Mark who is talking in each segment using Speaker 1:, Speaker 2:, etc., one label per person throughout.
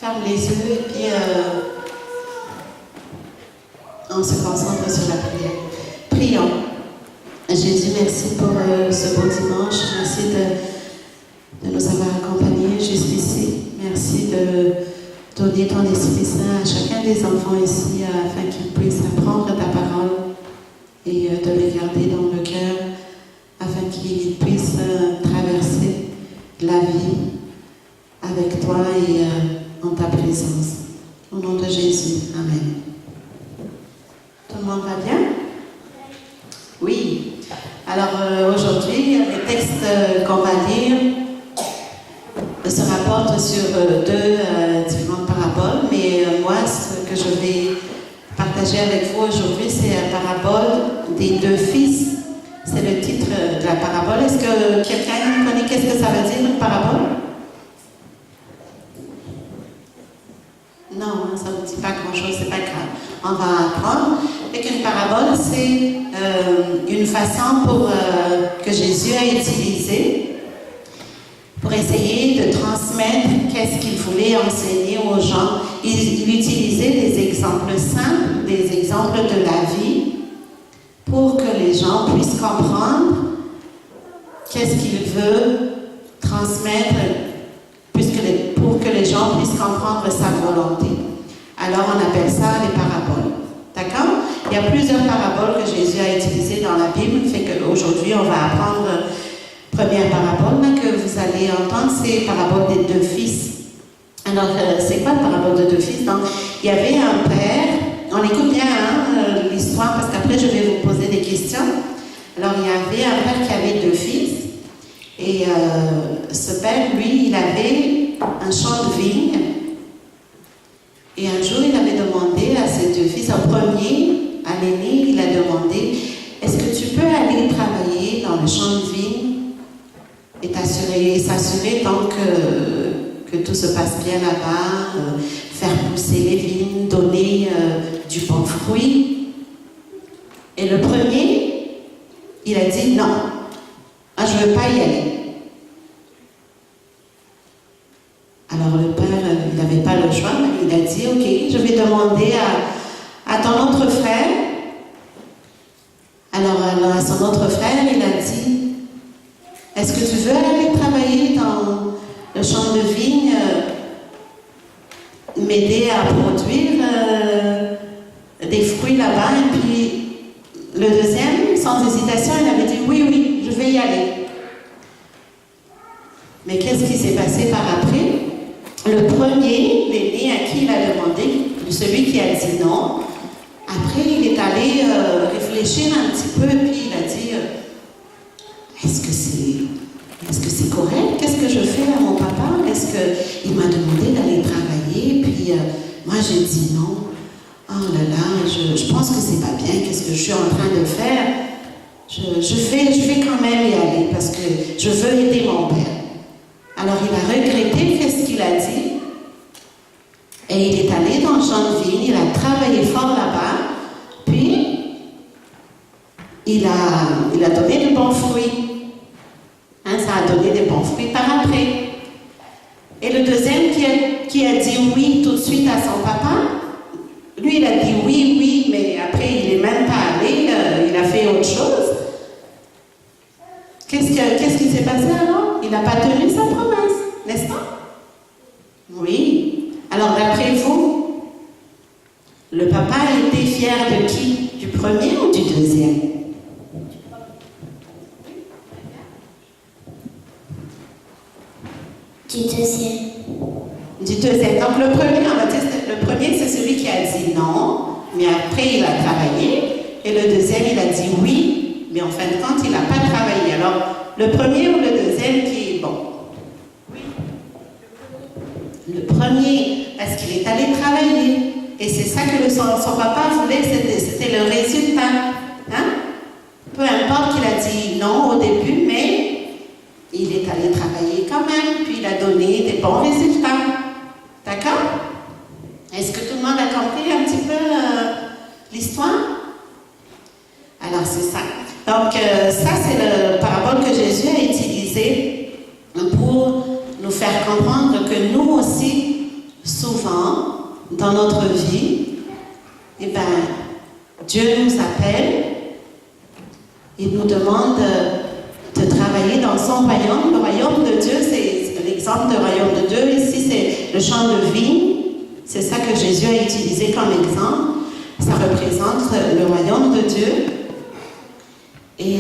Speaker 1: ferme les yeux et puis on se concentre sur la prière. Prions. Jésus, merci pour ce beau dimanche. Merci de nous avoir accompagnés jusqu'ici. Merci de donner ton Esprit Saint à chacun des enfants ici afin qu'ils puissent apprendre ta parole et de les garder dans le cœur afin qu'ils puissent traverser la vie avec toi et en ta présence. Au nom de Jésus. Amen. Tout le monde va bien? Oui. Alors aujourd'hui, les textes qu'on va lire se rapportent sur deux différentes paraboles, mais moi, ce que je vais partager avec vous aujourd'hui, c'est la parabole des deux fils. C'est le titre de la parabole. Est-ce que quelqu'un connaît qu'est-ce que ça veut dire, une parabole? Non, ça ne vous dit pas grand-chose, c'est pas grave. On va apprendre. Et qu'une parabole, c'est une façon que Jésus a utilisée pour essayer de transmettre qu'est-ce qu'il voulait enseigner aux gens. Il utilisait des exemples simples, des exemples de la vie, pour que les gens puissent comprendre qu'est-ce qu'il veut transmettre, pour que les gens puissent comprendre sa volonté. Alors on appelle ça les paraboles. D'accord? Il y a plusieurs paraboles que Jésus a utilisées dans la Bible, fait qu'aujourd'hui on va apprendre la première parabole là, que vous allez entendre, c'est la parabole des deux fils. Alors, c'est quoi la parabole de deux fils? Donc, il y avait un père, on écoute bien l'histoire parce qu'après je vais vous poser des questions. Alors, il y avait un père qui avait deux fils et ce père, lui, il avait un champ de vigne. Et un jour, il avait demandé à ses deux fils, au premier, à l'aîné, il a demandé, est-ce que tu peux aller travailler dans le champ de vigne et s'assurer donc que tout se passe bien là-bas, faire pousser les vignes, donner du bon fruit. Et le premier, il a dit non, je ne veux pas y aller. Alors le père, il n'avait pas le choix, mais il a dit, ok, je vais demander à ton autre frère. Alors à son autre frère, il a dit, est-ce que tu veux aller travailler dans le champ de vigne, m'aider à produire des fruits là-bas? Et puis le deuxième, sans hésitation, il avait dit, oui, je vais y aller. Mais qu'est-ce qui s'est passé par après? Le premier, l'aîné à qui il a demandé, celui qui a dit non, après il est allé réfléchir un petit peu et puis il a dit est-ce que c'est correct? Qu'est-ce que je fais à mon papa? Est-ce qu'il m'a demandé d'aller travailler? Puis moi j'ai dit non. Oh là là, je pense que c'est pas bien. Qu'est-ce que je suis en train de faire? Je vais quand même y aller parce que je veux aider mon père. Alors il a regretté qu'est-ce qu'il a dit et il est allé dans le champ de vigne, il a travaillé fort là-bas, puis il a donné de bons fruits. Ça a donné des bons fruits par après. Et le deuxième qui a dit oui tout de suite à son papa, lui il a dit oui, mais après il n'est même pas allé, il a fait autre chose. Qu'est-ce qui s'est passé alors? Il n'a pas tenu sa promesse, n'est-ce pas? Oui. Alors d'après vous, le papa était fier de qui? Du premier ou du deuxième?
Speaker 2: Du deuxième.
Speaker 1: Du deuxième. Donc le premier, on va dire, le premier c'est celui qui a dit non, mais après il a travaillé. Et le deuxième, il a dit oui, mais en fin de compte, il n'a pas travaillé. Alors, le premier ou le deuxième qui est bon? Oui. Le premier, parce qu'il est allé travailler. Et c'est ça que son papa voulait, c'était le résultat. Peu importe qu'il a dit non au début, mais il est allé travailler quand même, puis il a donné des bons résultats. D'accord? Est-ce que tout le monde a compris un petit peu l'histoire? Alors, c'est ça. Donc, ça, c'est la parabole que Jésus a utilisée pour nous faire comprendre que nous aussi, souvent, dans notre vie, eh ben, Dieu nous appelle, il nous demande de travailler dans son royaume. Le royaume de Dieu, c'est l'exemple du royaume de Dieu. Ici, c'est le champ de vigne. C'est ça que Jésus a utilisé comme exemple. Ça représente le royaume de Dieu. Et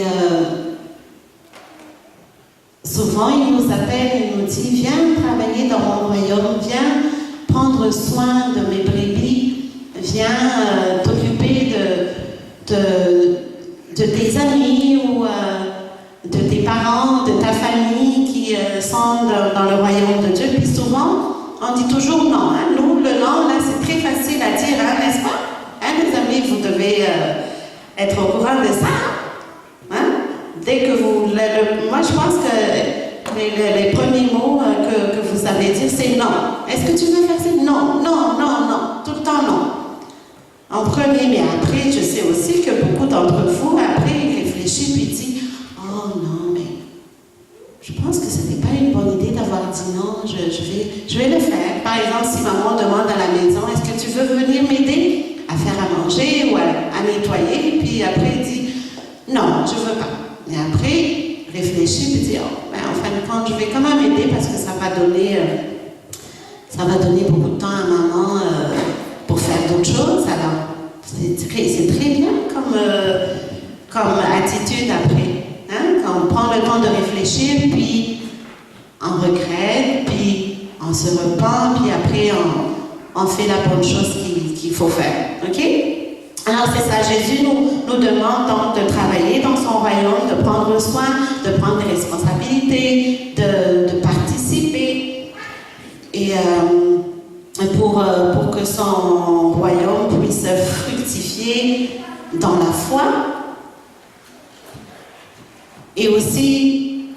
Speaker 1: souvent, il nous appelle, il nous dit, viens travailler dans mon royaume, viens prendre soin de mes brebis, viens t'occuper de tes amis ou de tes parents, de ta famille qui sont dans le royaume de Dieu. Puis souvent, on dit toujours non. Hein? Nous, le non, là, c'est très facile à dire, hein, n'est-ce pas? Hein, les amis, vous devez être au courant de ça. Hein? Dès que vous... moi, je pense que les premiers mots que vous savez dire, c'est non. Est-ce que tu veux faire ça? Non, non, non, non. Tout le temps, non. En premier, mais après, je sais aussi que beaucoup d'entre vous, après, ils réfléchissent puis disent « Oh non, mais je pense que ce n'est pas une bonne idée d'avoir dit non, je vais le faire. » Par exemple, si maman demande à la maison « Est-ce que tu veux venir m'aider à faire à manger ou à nettoyer? » Puis après, il dit « Non, je ne veux pas. » Et après, réfléchit puis dit « Oh, ben, en fin de compte, je vais quand même aider parce que ça va donner beaucoup de temps à maman pour faire d'autres choses. » Alors, c'est très bien comme attitude après. Hein? Quand on prend le temps de réfléchir, puis on regrette, puis on se repent, puis après on fait la bonne chose qu'il faut faire. OK? Alors c'est ça, Jésus nous demande donc de travailler dans son royaume, de prendre soin, de prendre des responsabilités, de participer. Et pour que son royaume puisse fructifier dans la foi. Et aussi,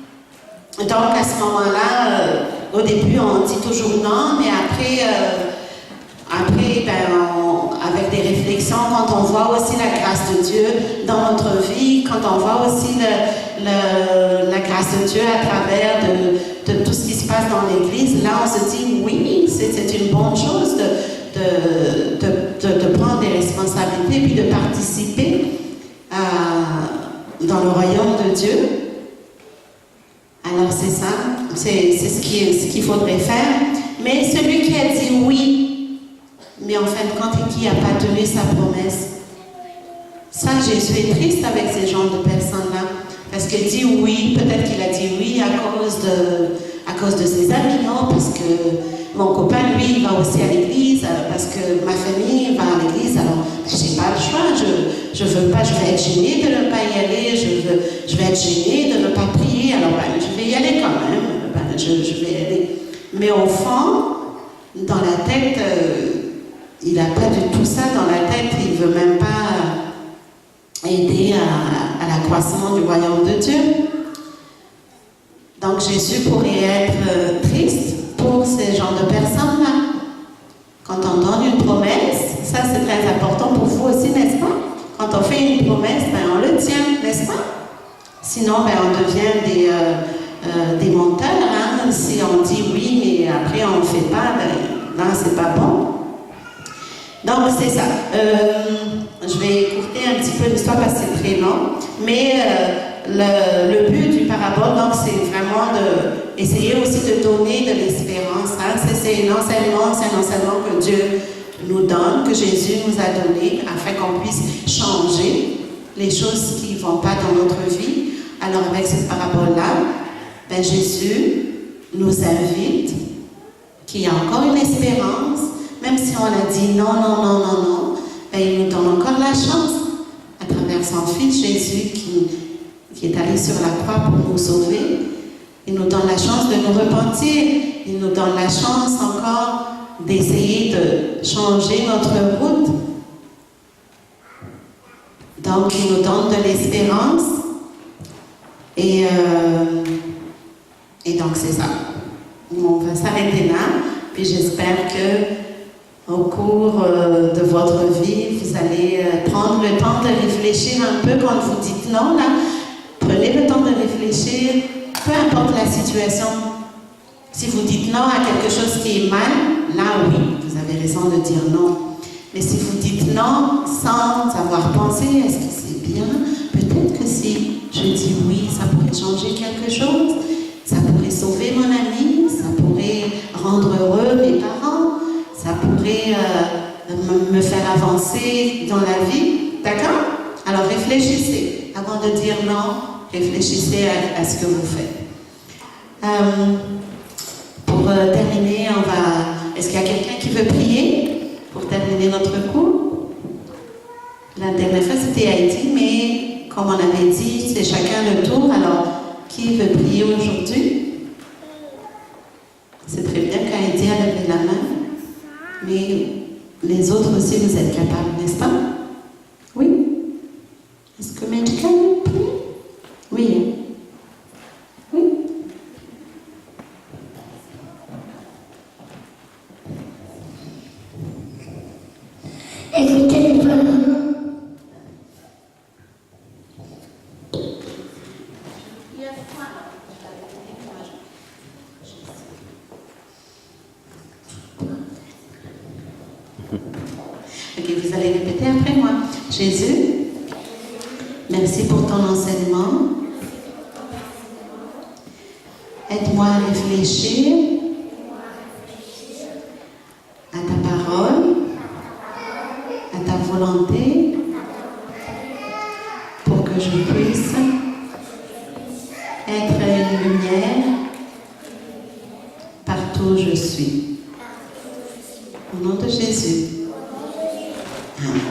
Speaker 1: donc à ce moment-là, au début on dit toujours non, mais après avec des réflexions, quand on voit aussi la grâce de Dieu dans notre vie, quand on voit aussi la grâce de Dieu à travers de tout ce qui se passe dans l'Église, là on se dit oui, c'est une bonne chose de prendre des responsabilités puis de participer dans le royaume de Dieu. Alors c'est ça, c'est ce qu'il faudrait faire. Mais celui qui a dit oui, mais en fin de compte, qui n'a pas tenu sa promesse, ça, Jésus est triste avec ces genres de personnes-là. Parce qu'il dit oui, peut-être qu'il a dit oui à cause de ses amis, non, parce que mon copain, lui, il va aussi à l'église, parce que ma famille va à l'église, alors j'ai pas le choix, je veux pas, je vais être gênée de ne pas y aller, je vais être gênée de ne pas prier, alors je vais y aller quand même, je vais y aller. Mais au fond, dans la tête, il n'a pas du tout ça dans la tête, il ne veut même pas aider à l'accroissement du royaume de Dieu. Donc Jésus pourrait être triste pour ces genres de personnes-là. Quand on donne une promesse, ça c'est très important pour vous aussi, n'est-ce pas? Quand on fait une promesse, on le tient, n'est-ce pas? Sinon, on devient des menteurs. Hein? Si on dit oui, mais après on ne fait pas, là c'est pas bon. Donc c'est ça. Je vais écouter un petit peu l'histoire parce que c'est très long. Mais le but du parabole, donc, c'est vraiment d'essayer aussi de donner de l'espérance. Hein? C'est un enseignement que Dieu nous donne, que Jésus nous a donné, afin qu'on puisse changer les choses qui ne vont pas dans notre vie. Alors avec cette parabole-là, Jésus nous invite qu'il y a encore une espérance. Même si on a dit non, non, non, non, non, il nous donne encore la chance, à travers son Fils Jésus qui est allé sur la croix pour nous sauver. Il nous donne la chance de nous repentir. Il nous donne la chance encore d'essayer de changer notre route. Donc, il nous donne de l'espérance. Et donc, c'est ça. On va s'arrêter là. Puis j'espère que au cours de votre vie, vous allez prendre le temps de réfléchir un peu quand vous dites non, là. Prenez le temps de réfléchir, peu importe la situation. Si vous dites non à quelque chose qui est mal, là oui, vous avez raison de dire non. Mais si vous dites non sans avoir pensé, est-ce que c'est bien? Peut-être que si je dis oui, ça pourrait changer quelque chose. Ça pourrait sauver mon ami, ça pourrait rendre heureux mes parents, ça pourrait me faire avancer dans la vie. D'accord? Alors réfléchissez. Avant de dire non, réfléchissez à ce que vous faites. Pour terminer, est-ce qu'il y a quelqu'un qui veut prier pour terminer notre cours? La dernière fois, c'était Haïti, mais comme on avait dit, c'est chacun le tour. Alors, qui veut prier aujourd'hui? C'est très bien qu'Haïti a levé la main, mais les autres aussi, vous êtes capables, n'est-ce pas? Oui? Est-ce que Magica veut prier? Oui. Oui?
Speaker 2: Écoutez les paroles.
Speaker 1: Ok, vous allez répéter après moi. Jésus, merci pour ton enseignement. Aide-moi à réfléchir à ta parole, à ta volonté, pour que je puisse être une lumière partout où je suis. Au nom de Jésus. Amen.